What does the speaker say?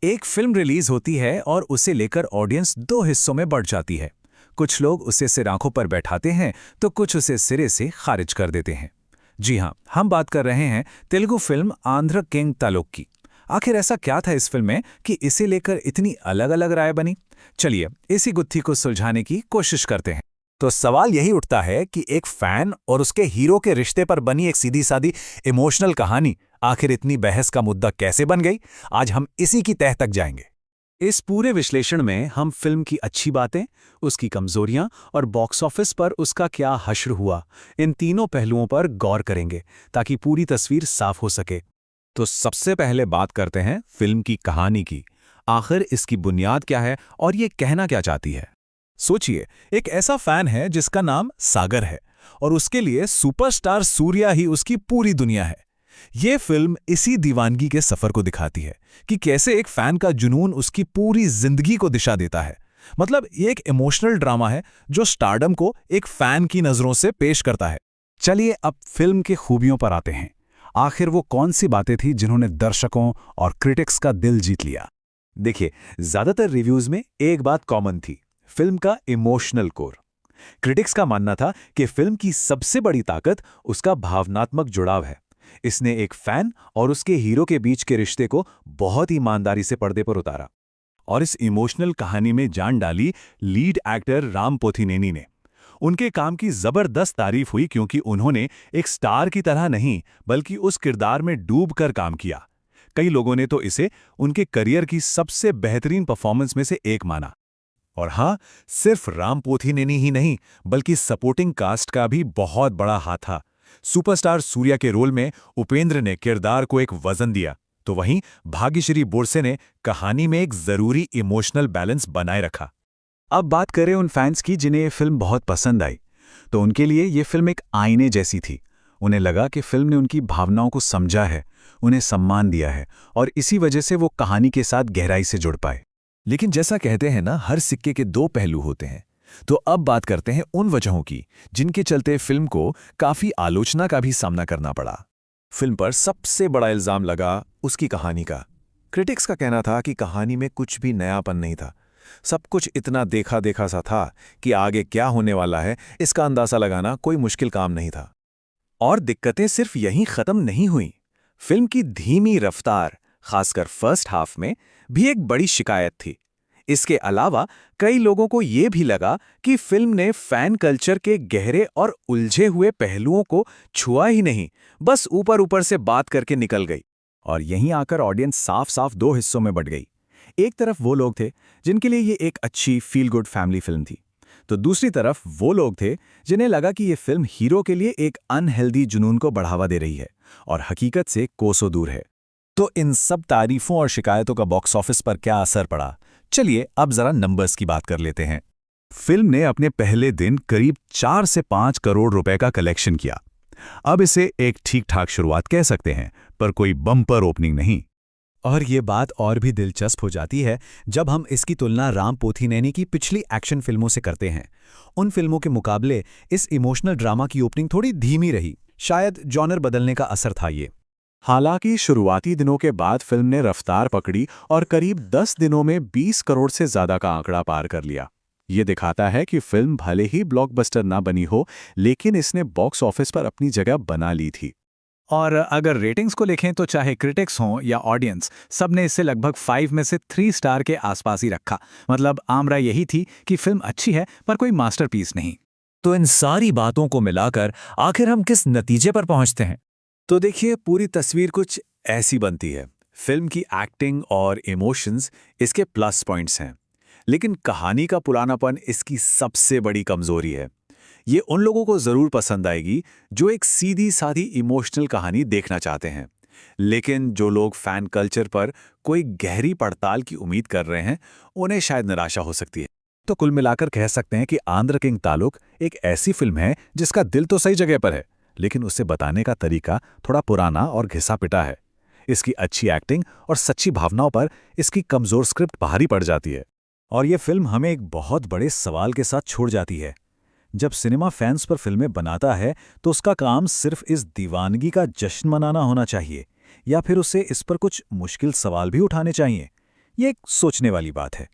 एक film release होती है और उसे लेकर ऑडियंस दो हिस्सों में बढ़ जाती है। कुछ लोग उसे सिर आंखों पर बैठाते हैं तो कुछ उसे सिरे से खारिज कर देते हैं। जी हाँ, हम बात कर रहे हैं तेलुगु फिल्म आंध्र किंग तालुक की। आखिर ऐसा क्या था इस फिल्म में कि इसे लेकर इतनी अलग अलग राय बनी? चलिए इसी गुत्थी को सुलझाने की कोशिश करते हैं। तो सवाल यही उठता है कि एक फैन और उसके हीरो के रिश्ते पर बनी एक सीधी सादी इमोशनल कहानी आखिर इतनी बहस का मुद्दा कैसे बन गई। आज हम इसी की तह तक जाएंगे। इस पूरे विश्लेषण में हम फिल्म की अच्छी बातें, उसकी कमजोरियां और बॉक्स ऑफिस पर उसका क्या हश्र हुआ, इन तीनों पहलुओं पर गौर करेंगे ताकि पूरी तस्वीर साफ हो सके। तो सबसे पहले बात करते हैं फिल्म की कहानी की। आखिर इसकी बुनियाद क्या है और ये कहना क्या चाहती है? सोचिए, एक ऐसा फैन है जिसका नाम सागर है और उसके लिए सुपरस्टार सूर्या ही उसकी पूरी दुनिया है। ये फिल्म इसी दीवानगी के सफर को दिखाती है कि कैसे एक फैन का जुनून उसकी पूरी जिंदगी को दिशा देता है। मतलब ये एक इमोशनल ड्रामा है जो स्टारडम को एक फैन की नजरों से पेश करता है। चलिए अब फिल्म की खूबियों पर आते हैं। आखिर वो कौन सी बातें थी जिन्होंने दर्शकों और क्रिटिक्स का दिल जीत लिया? देखिए, ज्यादातर रिव्यूज में एक बात कॉमन थी, फिल्म का इमोशनल कोर। क्रिटिक्स का मानना था कि फिल्म की सबसे बड़ी ताकत उसका भावनात्मक जुड़ाव है। इसने एक फैन और उसके हीरो के बीच के रिश्ते को बहुत ईमानदारी से पर्दे पर उतारा। और इस इमोशनल कहानी में जान डाली लीड एक्टर राम पोथिनेनी ने। उनके काम की जबरदस्त तारीफ हुई क्योंकि उन्होंने एक स्टार की तरह नहीं बल्कि उस किरदार में डूब कर काम किया। कई लोगों ने तो इसे उनके करियर की सबसे बेहतरीन परफॉर्मेंस में से एक माना। और हाँ, सिर्फ राम पोथिनेनी ही नहीं बल्कि सपोर्टिंग कास्ट का भी बहुत बड़ा हाथ था। सुपरस्टार सूर्या के रोल में उपेंद्र ने किरदार को एक वजन दिया, तो वहीं भाग्यश्री बोरसे ने कहानी में एक जरूरी इमोशनल बैलेंस बनाए रखा। अब बात करें उन फैंस की जिन्हें ये फिल्म बहुत पसंद आई, तो उनके लिए ये फिल्म एक आईने जैसी थी। उन्हें लगा कि फिल्म ने उनकी भावनाओं को समझा है, उन्हें सम्मान दिया है और इसी वजह से वो कहानी के साथ गहराई से जुड़ पाए। लेकिन जैसा कहते हैं ना, हर सिक्के के दो पहलू होते हैं। तो अब बात करते हैं उन वजहों की जिनके चलते फिल्म को काफी आलोचना का भी सामना करना पड़ा। फिल्म पर सबसे बड़ा इल्जाम लगा उसकी कहानी का। क्रिटिक्स का कहना था कि कहानी में कुछ भी नयापन नहीं था। सब कुछ इतना देखा देखा सा था कि आगे क्या होने वाला है इसका अंदाजा लगाना कोई मुश्किल काम नहीं था। और दिक्कतें सिर्फ यहीं खत्म नहीं हुई। फिल्म की धीमी रफ्तार, खासकर फर्स्ट हाफ में, भी एक बड़ी शिकायत थी। इसके अलावा कई लोगों को यह भी लगा कि फिल्म ने फैन कल्चर के गहरे और उलझे हुए पहलुओं को छुआ ही नहीं, बस ऊपर ऊपर से बात करके निकल गई। और यहीं आकर ऑडियंस साफ साफ दो हिस्सों में बंट गई। एक तरफ वो लोग थे जिनके लिए ये एक अच्छी फील गुड फैमिली फिल्म थी, तो दूसरी तरफ वो लोग थे जिन्हें लगा कि ये फिल्म हीरो के लिए एक अनहेल्दी जुनून को बढ़ावा दे रही है और हकीकत से कोसों दूर है। तो इन सब तारीफों और शिकायतों का बॉक्स ऑफिस पर क्या असर पड़ा? चलिए अब जरा नंबर्स की बात कर लेते हैं। फिल्म ने अपने पहले दिन करीब 4 से 5 करोड़ रुपए का कलेक्शन किया। अब इसे एक ठीक ठाक शुरुआत कह सकते हैं, पर कोई बम्पर ओपनिंग नहीं। और ये बात और भी दिलचस्प हो जाती है जब हम इसकी तुलना राम पोथिनेनी की पिछली एक्शन फिल्मों से करते हैं। उन फिल्मों के मुकाबले इस इमोशनल ड्रामा की ओपनिंग थोड़ी धीमी रही। शायद जॉनर बदलने का असर था ये। हालांकि शुरुआती दिनों के बाद फिल्म ने रफ्तार पकड़ी और करीब 10 दिनों में 20 करोड़ से ज्यादा का आंकड़ा पार कर लिया। ये दिखाता है कि फिल्म भले ही ब्लॉकबस्टर ना बनी हो, लेकिन इसने बॉक्स ऑफिस पर अपनी जगह बना ली थी। और अगर रेटिंग्स को देखें तो चाहे क्रिटिक्स हों या ऑडियंस, सबने इसे लगभग 5 में से 3 स्टार के आसपास ही रखा। मतलब आम राय यही थी कि फिल्म अच्छी है पर कोई मास्टरपीस नहीं। तो इन सारी बातों को मिलाकर आखिर हम किस नतीजे पर पहुंचते हैं? तो देखिए, पूरी तस्वीर कुछ ऐसी बनती है। फिल्म की एक्टिंग और इमोशंस इसके प्लस पॉइंट्स हैं, लेकिन कहानी का पुरानापन इसकी सबसे बड़ी कमजोरी है। ये उन लोगों को जरूर पसंद आएगी जो एक सीधी सादी इमोशनल कहानी देखना चाहते हैं, लेकिन जो लोग फैन कल्चर पर कोई गहरी पड़ताल की उम्मीद कर रहे हैं, उन्हें शायद निराशा हो सकती है। तो कुल मिलाकर कह सकते हैं कि आंध्र किंग तालुक एक ऐसी फिल्म है जिसका दिल तो सही जगह पर है, लेकिन उसे बताने का तरीका थोड़ा पुराना और घिसा पिटा है। इसकी अच्छी एक्टिंग और सच्ची भावनाओं पर इसकी कमजोर स्क्रिप्ट भारी पड़ जाती है। और ये फिल्म हमें एक बहुत बड़े सवाल के साथ छोड़ जाती है। जब सिनेमा फैंस पर फिल्में बनाता है तो उसका काम सिर्फ इस दीवानगी का जश्न मनाना होना चाहिए, या फिर उसे इस पर कुछ मुश्किल सवाल भी उठाने चाहिए? ये एक सोचने वाली बात है।